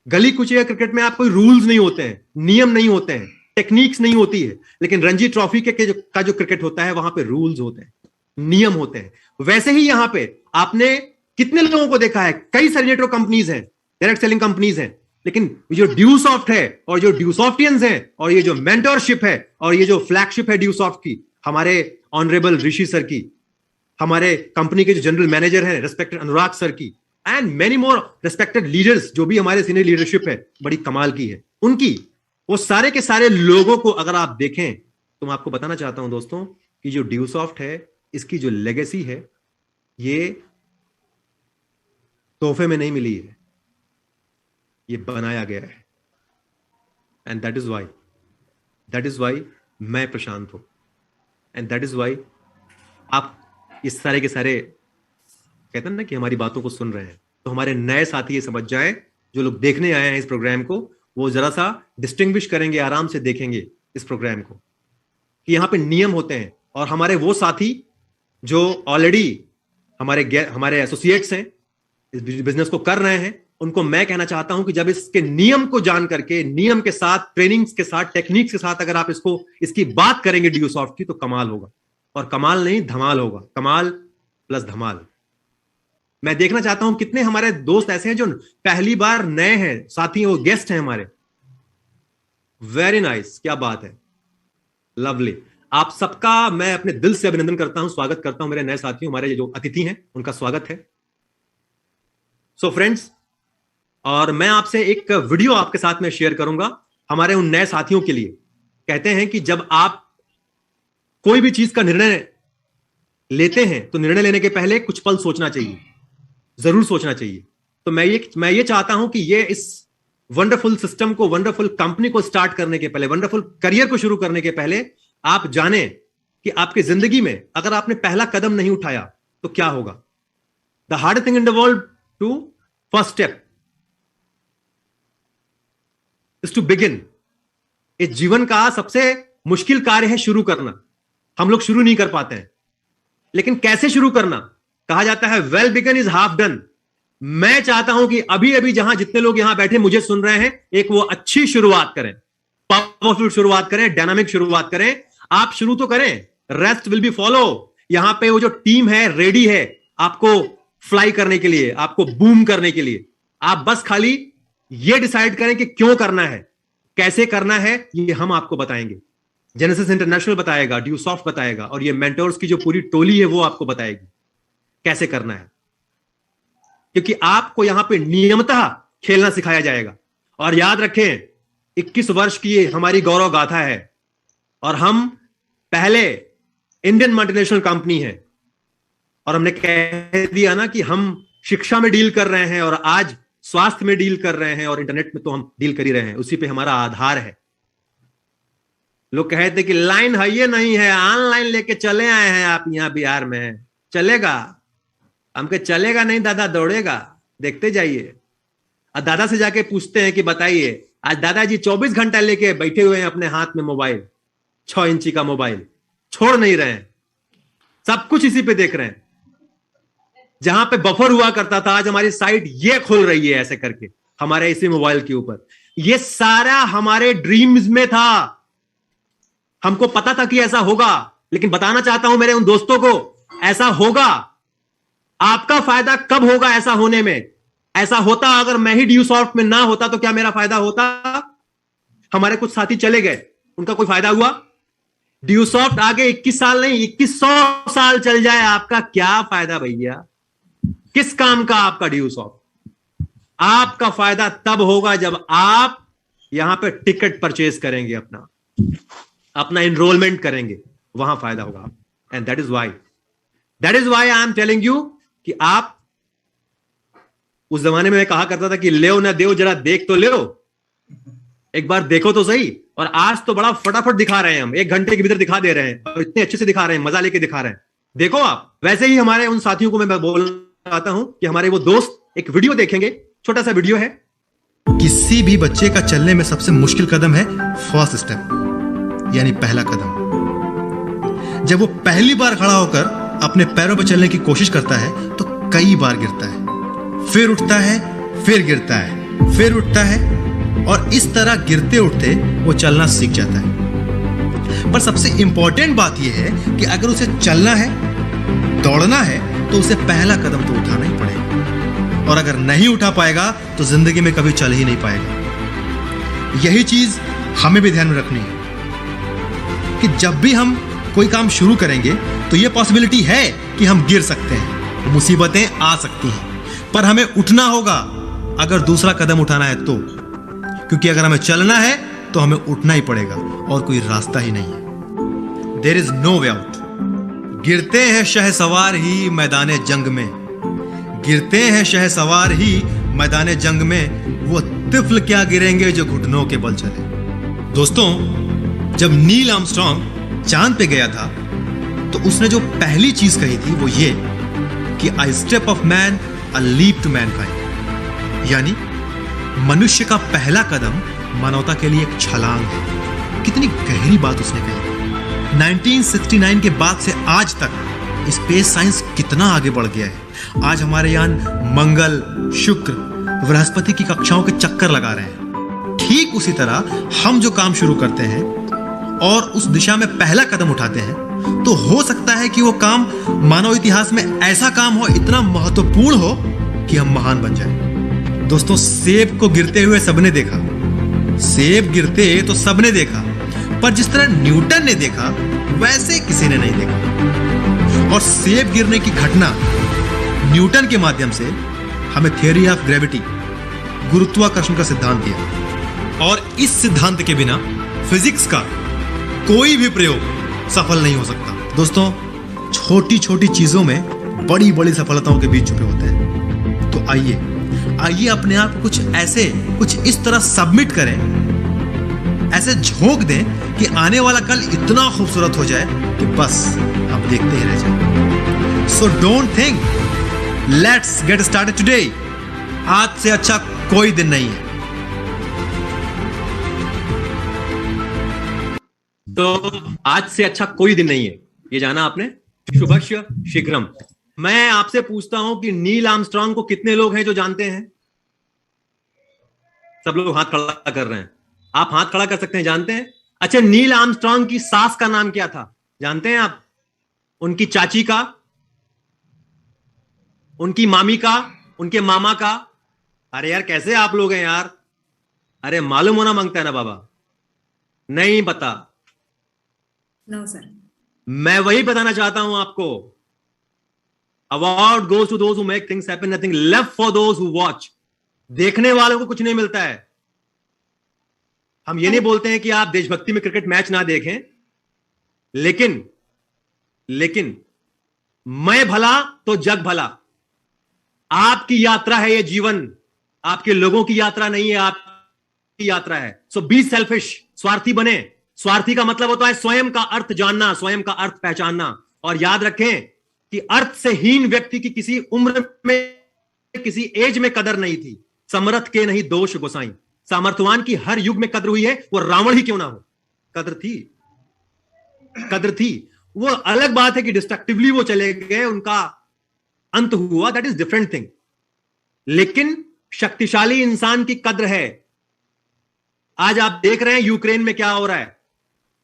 गली कूचे या क्रिकेट में आप कोई रूल्स नहीं होते हैं, नियम नहीं होते हैं, टेक्निक्स नहीं होती है। लेकिन रणजी ट्रॉफी का जो क्रिकेट होता है, वहां पे रूल्स होते हैं, नियम होते हैं। वैसे ही यहां पे आपने कितने लोगों को देखा है, कई सारी नेटवर्क कंपनीज हैं, डायरेक्ट सेलिंग कंपनीज हैं, लेकिन जो ड्यूसॉफ्ट है और जो ड्यूसॉफ्टियंस हैं और ये जो मेंटरशिप है और ये जो फ्लैगशिप है ड्यूसॉफ्ट की, हमारे ऑनरेबल ऋषि सर की, हमारे कंपनी के जो जनरल मैनेजर हैं रिस्पेक्टेड अनुराग सर की, and many more respected leaders, जो भी हमारे सीनियर लीडरशिप है बड़ी कमाल की है उनकी, वो सारे के सारे लोगों को अगर आप देखें, तो मैं आपको बताना चाहता हूं दोस्तों कि जो ड्यूसॉफ्ट है, इसकी जो लेगेसी है, ये तोहफे में नहीं मिली है, ये बनाया गया है। एंड दैट इज वाई मैं प्रशांत हूं, एंड दैट इज वाई आप इस सारे के सारे कहते हैं ना कि हमारी बातों को सुन रहे हैं। तो हमारे नए साथी ये समझ जाएं, जो लोग देखने आए हैं इस प्रोग्राम को, वो जरा सा डिस्टिंग्विश करेंगे, आराम से देखेंगे इस प्रोग्राम को कि यहां पे नियम होते हैं। और हमारे वो साथी जो ऑलरेडी हमारे एसोसिएट्स हैं, इस बिजनेस को कर रहे हैं, उनको मैं कहना चाहता हूं कि जब इसके नियम को जान करके, नियम के साथ, ट्रेनिंग्स के साथ, टेक्निक्स के साथ अगर आप इसकी बात करेंगे ड्यूसॉफ्ट की, तो कमाल होगा। और कमाल नहीं, धमाल होगा। कमाल प्लस धमाल। मैं देखना चाहता हूं कितने हमारे दोस्त ऐसे हैं जो पहली बार नए हैं, साथी वो गेस्ट हैं हमारे। वेरी नाइस, क्या बात है, लवली। आप सबका मैं अपने दिल से अभिनंदन करता हूं, स्वागत करता हूं मेरे नए साथियों, हमारे जो अतिथि हैं उनका स्वागत है। सो फ्रेंड्स, और मैं आपसे एक वीडियो आपके साथ में शेयर करूंगा हमारे उन नए साथियों के लिए। कहते हैं कि जब आप कोई भी चीज का निर्णय लेते हैं तो निर्णय लेने के पहले कुछ पल सोचना चाहिए, जरूर सोचना चाहिए। तो मैं ये चाहता हूं कि ये इस वंडरफुल सिस्टम को, वंडरफुल कंपनी को स्टार्ट करने के पहले, वंडरफुल करियर को शुरू करने के पहले आप जाने कि आपकी जिंदगी में अगर आपने पहला कदम नहीं उठाया तो क्या होगा। The hardest thing in the world to first step is to begin. इस जीवन का सबसे मुश्किल कार्य है शुरू करना। हम लोग शुरू नहीं कर पाते हैं, लेकिन कैसे शुरू करना। कहा जाता है well begun is half done. मैं चाहता हूं कि अभी अभी जहां जितने लोग यहां बैठे मुझे सुन रहे हैं, एक वो अच्छी शुरुआत करें, पावरफुल शुरुआत करें, डायनामिक शुरुआत करें। आप शुरू तो करें, रेस्ट विल बी फॉलो। यहां पे वो जो टीम है रेडी है आपको फ्लाई करने के लिए, आपको बूम करने के लिए। आप बस खाली ये डिसाइड करें कि क्यों करना है, कैसे करना है, ये हम आपको बताएंगे। जेनेसिस इंटरनेशनल बताएगा, ड्यूसॉफ्ट बताएगा, और ये मेंटोर्स की जो पूरी टोली है वो आपको बताएगी कैसे करना है। क्योंकि आपको यहां पे नियमतः खेलना सिखाया जाएगा। और याद रखें, 21 वर्ष की हमारी गौरव गाथा है और हम पहले इंडियन मल्टीनेशनल कंपनी है। और हमने कह दिया ना कि हम शिक्षा में डील कर रहे हैं और आज स्वास्थ्य में डील कर रहे हैं और इंटरनेट में तो हम डील कर ही रहे हैं, उसी पे हमारा आधार है। लोग कहते कि लाइन है ये नहीं है, ऑनलाइन लेके चले आए हैं आप यहां बिहार में, चलेगा? हमके चलेगा नहीं दादा, दौड़ेगा, देखते जाइए। और दादा से जाके पूछते हैं कि बताइए, आज दादाजी 24 घंटा लेके बैठे हुए हैं अपने हाथ में मोबाइल, 6 इंची का मोबाइल, छोड़ नहीं रहे हैं, सब कुछ इसी पे देख रहे हैं। जहां पे बफर हुआ करता था, आज हमारी साइट ये खुल रही है ऐसे करके हमारे इसी मोबाइल के ऊपर। ये सारा हमारे ड्रीम्स में था, हमको पता था कि ऐसा होगा। लेकिन बताना चाहता हूं मेरे उन दोस्तों को, ऐसा होगा। आपका फायदा कब होगा ऐसा होने में? ऐसा होता अगर मैं ही ड्यूसॉफ्ट में ना होता तो क्या मेरा फायदा होता? हमारे कुछ साथी चले गए, उनका कोई फायदा हुआ? ड्यूसॉफ्ट आगे 21 साल नहीं 2100 साल चल जाए, आपका क्या फायदा भैया? किस काम का आपका ड्यूसॉफ्ट? आपका फायदा तब होगा जब आप यहां पे टिकट परचेज करेंगे, अपना एनरोलमेंट करेंगे, वहां फायदा होगा। And that is why I am telling you कि आप, उस जमाने में मैं कहा करता था कि ले ना देव, जरा देख तो ले, एक बार देखो तो सही। और आज तो बड़ा फटाफट दिखा रहे हैं हम, 1 घंटे के भीतर दिखा दे रहे हैं, और इतने अच्छे से दिखा रहे हैं, मजा लेके दिखा रहे हैं। देखो आप। वैसे ही हमारे उन साथियों को मैं बोलना चाहता हूं कि हमारे वो दोस्त एक वीडियो देखेंगे, छोटा सा वीडियो है। किसी भी बच्चे का चलने में सबसे मुश्किल कदम है फर्स्ट स्टेप, यानी पहला कदम। जब वो पहली बार खड़ा होकर अपने पैरों पर चलने की कोशिश करता है तो कई बार गिरता है, फिर उठता है, फिर गिरता है, फिर उठता है, और इस तरह गिरते उठते वो चलना सीख जाता है। पर सबसे इंपॉर्टेंट बात यह है कि अगर उसे चलना है, दौड़ना है, तो उसे पहला कदम तो उठाना ही पड़ेगा। और अगर नहीं उठा पाएगा तो जिंदगी में कभी चल ही नहीं पाएगा। यही चीज हमें भी ध्यान में रखनी है कि जब भी हम कोई काम शुरू करेंगे तो यह पॉसिबिलिटी है कि हम गिर सकते हैं, मुसीबतें आ सकती हैं, पर हमें उठना होगा अगर दूसरा कदम उठाना है तो। क्योंकि अगर हमें चलना है तो हमें उठना ही पड़ेगा और कोई रास्ता ही नहीं है। There is no way out. गिरते हैं शहसवार ही मैदाने जंग में, गिरते हैं शहसवार ही मैदाने जंग में, वो तिफल क्या गिरेंगे जो घुटनों के बल चले। दोस्तों, जब नील आर्मस्ट्रांग चांद पे गया था तो उसने जो पहली चीज कही थी वो ये कि I step of man a leap to mankind, यानी मनुष्य का पहला कदम मानवता के लिए एक छलांग है। कितनी गहरी बात उसने कही। 1969 के बाद से आज तक स्पेस साइंस कितना आगे बढ़ गया है। आज हमारे यान मंगल, शुक्र, बृहस्पति की कक्षाओं के चक्कर लगा रहे हैं। ठीक उसी तरह हम जो काम शुरू करते हैं और उस दिशा में पहला कदम उठाते हैं तो हो सकता है कि वो काम मानव इतिहास में ऐसा काम हो, इतना महत्वपूर्ण हो कि हम महान बन जाएं। दोस्तों, सेब को गिरते हुए सबने देखा, सेब गिरते तो सबने देखा, पर जिस तरह न्यूटन ने देखा वैसे किसी ने नहीं देखा। और सेब गिरने की घटना न्यूटन के माध्यम से हमें थियरी ऑफ ग्रेविटी, गुरुत्वाकर्षण का सिद्धांत दिया। और इस सिद्धांत के बिना फिजिक्स का कोई भी प्रयोग सफल नहीं हो सकता। दोस्तों, छोटी छोटी चीजों में बड़ी बड़ी सफलताओं के बीच छुपे होते हैं। तो आइए अपने आप कुछ इस तरह सबमिट करें, ऐसे झोंक दें कि आने वाला कल इतना खूबसूरत हो जाए कि बस हम देखते ही रह जाएं। So don't think, let's get started today. आज से अच्छा कोई दिन नहीं है। तो आज से अच्छा कोई दिन नहीं है, ये जाना आपने। शुभस्य शीघ्रम। मैं आपसे पूछता हूं कि नील आर्मस्ट्रांग को कितने लोग हैं जो जानते हैं? सब लोग हाथ खड़ा कर रहे हैं। आप हाथ खड़ा कर सकते हैं, जानते हैं? अच्छा, नील आर्मस्ट्रांग की सास का नाम क्या था, जानते हैं आप? उनकी चाची का, उनकी मामी का, उनके मामा का? अरे यार, कैसे आप लोग हैं यार? अरे मालूम होना मांगता है ना बाबा। नहीं पता? No sir. मैं वही बताना चाहता हूं आपको। Award goes to those who make things happen, nothing left for those who watch. देखने वालों को कुछ नहीं मिलता है। हम ये नहीं बोलते हैं कि आप देशभक्ति में क्रिकेट मैच ना देखें, लेकिन मैं भला तो जग भला। आपकी यात्रा है ये जीवन, आपके लोगों की यात्रा नहीं है, आपकी यात्रा है। सो बी सेल्फिश, स्वार्थी बने। स्वार्थी का मतलब होता है स्वयं का अर्थ जानना, स्वयं का अर्थ पहचानना। और याद रखें कि अर्थ से हीन व्यक्ति की किसी उम्र में, किसी एज में कदर नहीं थी। समर्थ के नहीं दोष गोसाई। सामर्थ्यवान की हर युग में कद्र हुई है, वो रावण ही क्यों ना हो। कद्र थी। वो अलग बात है कि डिस्ट्रक्टिवली वो चले गए, उनका अंत हुआ, दैट इज डिफरेंट थिंग। लेकिन शक्तिशाली इंसान की कद्र है। आज आप देख रहे हैं यूक्रेन में क्या हो रहा है।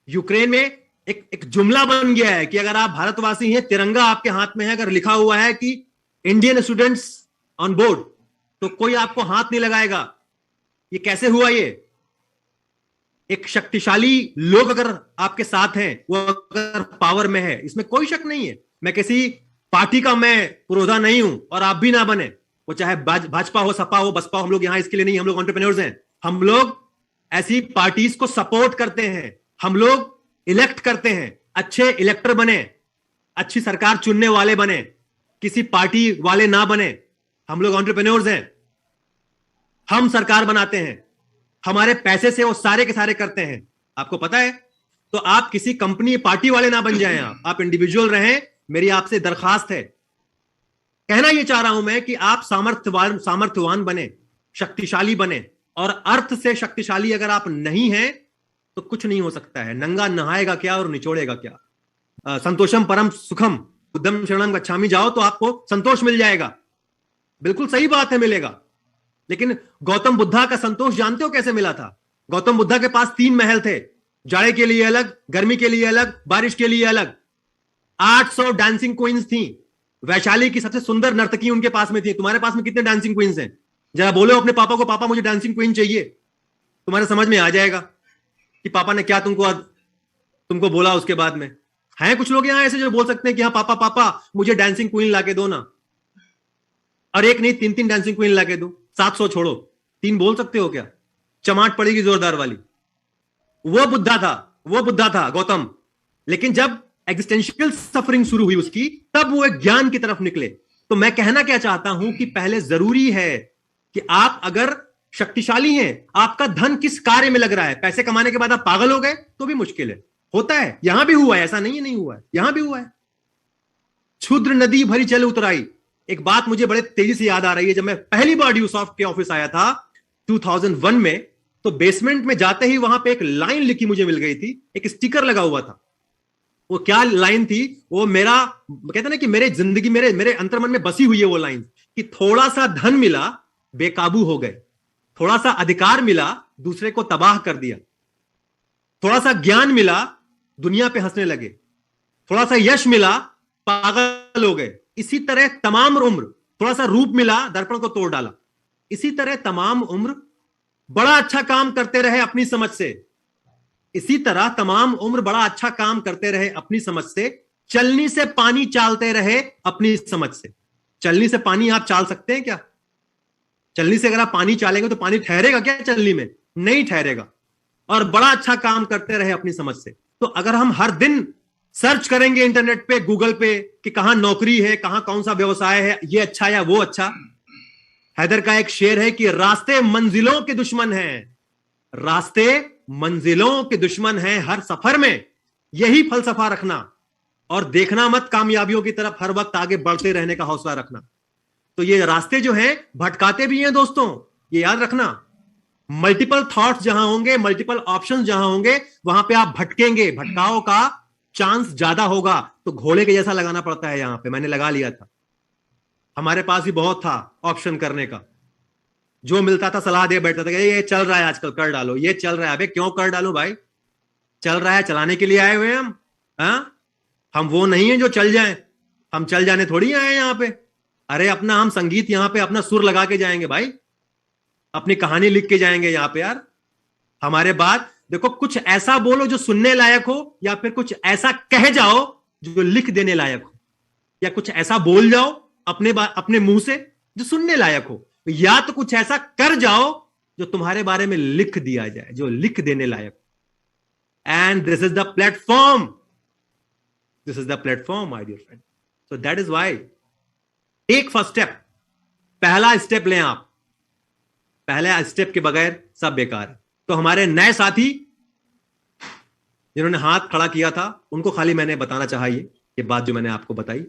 यूक्रेन में एक जुमला बन गया है कि अगर आप भारतवासी हैं, तिरंगा आपके हाथ में है, अगर लिखा हुआ है कि इंडियन स्टूडेंट्स ऑन बोर्ड, तो कोई आपको हाथ नहीं लगाएगा। ये कैसे हुआ? ये एक शक्तिशाली लोग अगर आपके साथ हैं, वो अगर पावर में है, इसमें कोई शक नहीं है। मैं किसी पार्टी का मैं पुरोधा नहीं हूं, और आप भी ना बने। वो चाहे भाजपा हो, सपा हो, बसपा हो, हम लोग यहां इसके लिए नहीं। हम लोग एंटरप्रेन्योर्स हैं। हम लोग ऐसी पार्टीज को सपोर्ट करते हैं, हम लोग इलेक्ट करते हैं। अच्छे इलेक्टर बने, अच्छी सरकार चुनने वाले बने, किसी पार्टी वाले ना बने। हम लोग एंटरप्रेन्योर्स हैं। हम सरकार बनाते हैं, हमारे पैसे से वो सारे के सारे करते हैं। आपको पता है? तो आप किसी कंपनी पार्टी वाले ना बन जाएं, आप इंडिविजुअल रहें। मेरी आपसे दरखास्त है। कहना यह चाह रहा हूं मैं कि आप सामर्थ्यवान बने, शक्तिशाली बने। और अर्थ से शक्तिशाली अगर आप नहीं हैं तो कुछ नहीं हो सकता है। नंगा नहाएगा क्या और निचोड़ेगा क्या? संतोषम परम सुखम बुद्धम शरणम गच्छामि जाओ तो आपको संतोष मिल जाएगा। बिल्कुल सही बात है, मिलेगा। लेकिन गौतम बुद्धा का संतोष जानते हो कैसे मिला था? गौतम बुद्धा के पास 3 महल थे, जाड़े के लिए अलग, गर्मी के लिए अलग, बारिश के लिए अलग। 800 डांसिंग क्वींस थी। वैशाली की सबसे सुंदर नर्तकी उनके पास में थी। तुम्हारे पास में कितने डांसिंग क्वींस हैं? जरा बोलो अपने पापा को, पापा मुझे डांसिंग क्वीन चाहिए। तुम्हारे समझ में आ जाएगा कि पापा ने क्या तुमको बोला उसके बाद में। हैं कुछ लोग यहां ऐसे जो बोल सकते हैं कि हाँ पापा मुझे डांसिंग क्वीन लाके दो ना। और एक नहीं, 3 डांसिंग क्वीन लाके दो। 700 छोड़ो, 3 बोल सकते हो क्या? चमाट पड़ेगी जोरदार वाली। वो बुद्धा था गौतम। लेकिन जब एग्जिस्टेंशियल सफरिंग शुरू हुई उसकी, तब वो एक ज्ञान की तरफ निकले। तो मैं कहना क्या चाहता हूं कि पहले जरूरी है कि आप अगर शक्तिशाली हैं, आपका धन किस कार्य में लग रहा है। पैसे कमाने के बाद आप पागल हो गए तो भी मुश्किल है। होता है, यहां भी हुआ है, ऐसा नहीं है नहीं हुआ है, यहां भी हुआ है। क्षुद्र नदी भरी चल उतराई। एक बात मुझे बड़े तेजी से याद आ रही है। जब मैं पहली बार ड्यूसॉफ्ट के ऑफिस आया था 2001 में, तो बेसमेंट में जाते ही वहां पे एक लाइन लिखी मुझे मिल गई थी, एक स्टिकर लगा हुआ था। वो क्या लाइन थी? वो मेरा कहते ना कि मेरे जिंदगी, मेरे अंतर्मन में बसी हुई है वो लाइन कि थोड़ा सा धन मिला, बेकाबू हो गए। थोड़ा सा अधिकार मिला, दूसरे को तबाह कर दिया। थोड़ा सा ज्ञान मिला, दुनिया पे हंसने लगे। थोड़ा सा यश मिला, पागल हो गए। इसी तरह तमाम उम्र, थोड़ा सा रूप मिला, दर्पण को तोड़ डाला। इसी तरह तमाम उम्र बड़ा अच्छा काम करते रहे अपनी समझ से। इसी तरह तमाम उम्र बड़ा अच्छा काम करते रहे अपनी समझ से। चलनी से पानी चालते रहे अपनी समझ से। चलनी से पानी आप चाल सकते हैं क्या? चलनी से अगर आप पानी चालेंगे तो पानी ठहरेगा क्या चलनी में? नहीं ठहरेगा। और बड़ा अच्छा काम करते रहे अपनी समझ से। तो अगर हम हर दिन सर्च करेंगे इंटरनेट पे, गूगल पे, कि कहां नौकरी है, कहां कौन सा व्यवसाय है, ये अच्छा या वो अच्छा। हैदर का एक शेर है कि रास्ते मंजिलों के दुश्मन हैं, रास्ते मंजिलों के दुश्मन हैं, हर सफर में यही फलसफा रखना और देखना मत कामयाबियों की तरफ, हर वक्त आगे बढ़ते रहने का हौसला रखना। तो ये रास्ते जो हैं भटकाते भी हैं दोस्तों, ये याद रखना। मल्टीपल थॉट्स जहां होंगे, मल्टीपल ऑप्शंस जहां होंगे, वहां पे आप भटकेंगे, भटकाव का चांस ज्यादा होगा। तो घोड़े के जैसा लगाना पड़ता है। यहां पे मैंने लगा लिया था, हमारे पास भी बहुत था ऑप्शन करने का। जो मिलता था सलाह दे बैठता था, ये चल रहा है आजकल, कर डालो, ये चल रहा है। अबे क्यों कर डालो भाई? चल रहा है, चलाने के लिए आए हुए हैं हम। हम वो नहीं है जो चल जाएं, हम चल जाने थोड़ी आए हैं यहां पे। अरे अपना हम संगीत यहां पे अपना सुर लगा के जाएंगे भाई, अपनी कहानी लिख के जाएंगे यहां पे यार। हमारे बाद देखो, कुछ ऐसा बोलो जो सुनने लायक हो, या फिर कुछ ऐसा कह जाओ जो लिख देने लायक हो, या कुछ ऐसा बोल जाओ अपने मुंह से जो सुनने लायक हो, या तो कुछ ऐसा कर जाओ जो तुम्हारे बारे में लिख दिया जाए, जो लिख देने लायक। And this is the platform, this is the platform my dear friend. So that is why take first step. पहला स्टेप लें आप, पहले स्टेप के बगैर सब बेकार है। तो हमारे नए साथी जिन्होंने हाथ खड़ा किया था, उनको खाली मैंने बताना चाहा ये बात जो मैंने आपको बताई।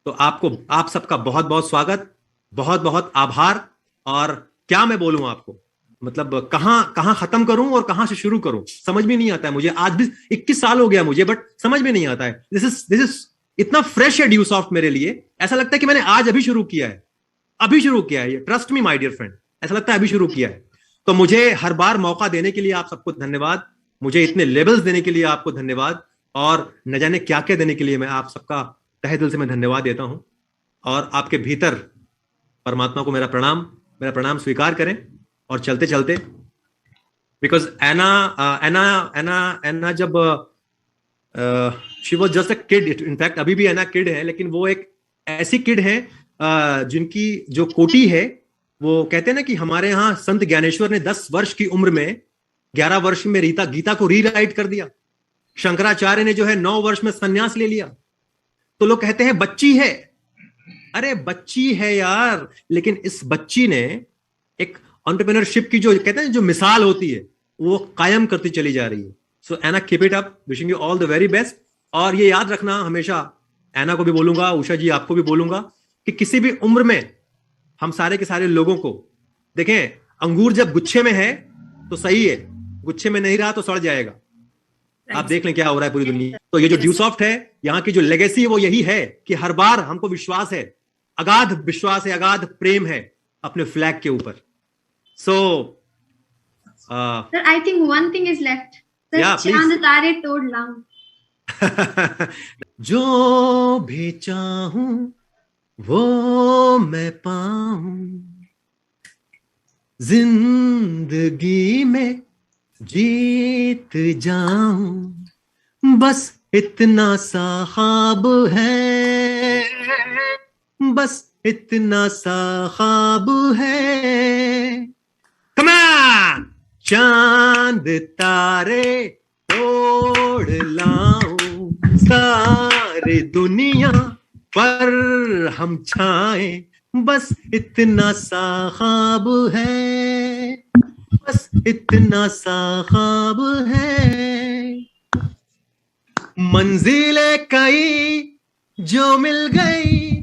तो आप सबका बहुत बहुत स्वागत, बहुत बहुत आभार। और क्या मैं बोलूं आपको, मतलब कहां खत्म करूं और कहां से शुरू करूं, समझ में नहीं आता है मुझे। आज भी 21 साल हो गया मुझे, बट समझ में नहीं आता है। दिस इज इतना फ्रेश है ड्यूसॉफ्ट मेरे लिए। ऐसा लगता है कि मैंने आज अभी शुरू किया है, अभी शुरू किया है। Trust me my dear friend, ऐसा लगता है अभी शुरू किया है। तो मुझे हर बार मौका देने के लिए आप सबको धन्यवाद, मुझे इतने लेवल्स देने के लिए आपको धन्यवाद, और न जाने क्या क्या देने के लिए मैं आप सबका तहे दिल से मैं धन्यवाद देता हूं। और आपके भीतर परमात्मा को मेरा प्रणाम स्वीकार करें। और चलते चलते, बिकॉज एना जब she was just a kid, in fact अभी भी एना किड है, लेकिन वो एक ऐसी किड है जिनकी जो कोटि है, वो कहते हैं ना कि हमारे यहां संत ज्ञानेश्वर ने 10 वर्ष की उम्र में 11 वर्ष में गीता को रीराइट कर दिया। शंकराचार्य ने जो है 9 वर्ष में संन्यास ले लिया। तो लोग कहते हैं बच्ची है। अरे बच्ची है यार, लेकिन इस बच्ची ने एक एंटरप्रेन्योरशिप की जो कहते हैं जो मिसाल होती है, वो कायम करती चली जा रही है। सो एना, keep it up, wishing you all the very best. और ये याद रखना हमेशा, एना को भी बोलूंगा, उषा जी आपको भी बोलूंगा, कि किसी भी उम्र में हम सारे के सारे लोगों को देखें, अंगूर जब गुच्छे में है तो सही है, गुच्छे में नहीं रहा तो सड़ जाएगा। आप देख लें क्या हो रहा है पूरी दुनिया। तो ये जो ड्यूसॉफ्ट है, यहाँ की जो लेगेसी है वो यही है कि हर बार हमको विश्वास है, अगाध विश्वास है, अगाध प्रेम है अपने फ्लैग के ऊपर। सो Sir, I think one thing is left. Sir, Yeah, please. चांद तारे तोड़ लाऊं। जो भी चाहूं वो मैं पाऊं, जिंदगी में जीत जाऊं, बस इतना सा ख्वाब है, बस इतना सा ख्वाब है। Come on! चांद तारे तोड़ लाऊं, सारी दुनिया पर हम छाए, बस इतना सा ख्वाब है, बस इतना सा ख्वाब है। मंजिलें कई जो मिल गई,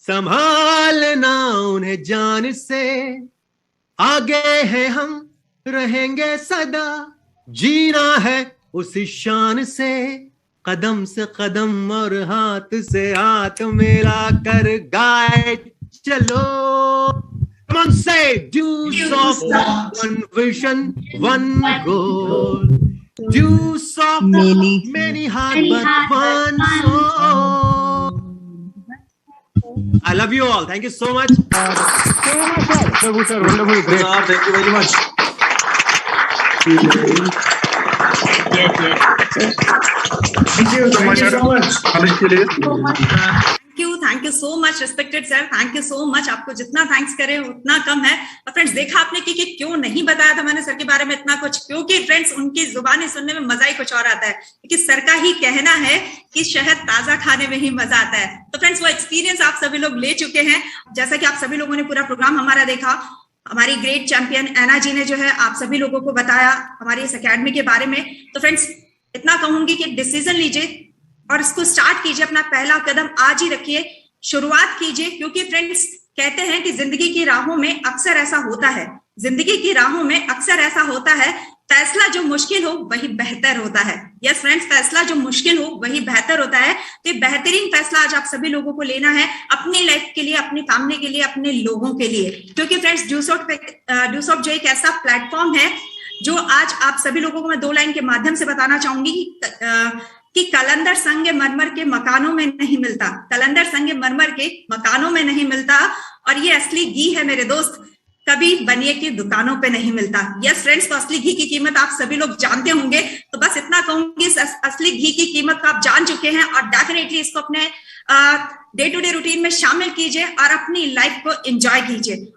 संभालना उन्हें जान से, आगे हैं हम रहेंगे सदा, जीना है उसी शान से, कदम से कदम और हाथ से हाथ मिलाकर गाइड चलो। Come on, say, Deuce of one vision, one goal. juice of many heart but one soul. I love you all. Thank you so much. Wonderful, sir. Wonderful. Great. Thank you very much. Thank you so much. Thank you so much respected sir, thank you so much. आपको जितना थैंक्स करें उतना कम है। और फ्रेंड्स देखा आपने कि क्यों नहीं बताया था मैंने सर के बारे में इतना कुछ, क्योंकि फ्रेंड्स उनकी जुबानी सुनने में मजा ही कुछ और आता है, क्योंकि सर का ही कहना है कि शहद ताजा खाने में ही मजा आता है। तो फ्रेंड्स वो एक्सपीरियंस आप सभी लोग ले चुके हैं। जैसा कि आप सभी लोगों ने पूरा प्रोग्राम हमारा देखा, हमारी ग्रेट चैंपियन ऐना जी ने जो है आप सभी लोगों को बताया हमारी इस अकेडमी के बारे में। तो फ्रेंड्स इतना कहूंगी कि डिसीजन लीजिए और इसको स्टार्ट कीजिए, अपना पहला कदम आज ही रखिए, शुरुआत कीजिए। क्योंकि फ्रेंड्स कहते हैं कि जिंदगी की राहों में अक्सर ऐसा होता है, जिंदगी की राहों में अक्सर ऐसा होता है, फैसला जो मुश्किल हो वही बेहतर होता है। यस फ्रेंड्स, फैसला जो मुश्किल हो वही बेहतर होता है। तो ये बेहतरीन फैसला आज आप सभी लोगों को लेना है अपनी लाइफ के लिए, अपनी फैमिली के लिए, अपने लोगों के लिए। क्योंकि फ्रेंड्स ड्यूसॉफ्ट जो एक ऐसा प्लेटफॉर्म है जो आज आप सभी लोगों को मैं 2 लाइन के माध्यम से बताना चाहूंगी कि कलंदर संग मरमर के मकानों में नहीं मिलता, कलंदर संग मरमर के मकानों में नहीं मिलता, और ये असली घी है मेरे दोस्त, कभी बनिए की दुकानों पे नहीं मिलता। यस फ्रेंड्स, तो असली घी की कीमत आप सभी लोग जानते होंगे। तो बस इतना कहूंगी, असली घी की कीमत को आप जान चुके हैं और डेफिनेटली इसको अपने डे टू डे रूटीन में शामिल कीजिए और अपनी लाइफ को एंजॉय कीजिए।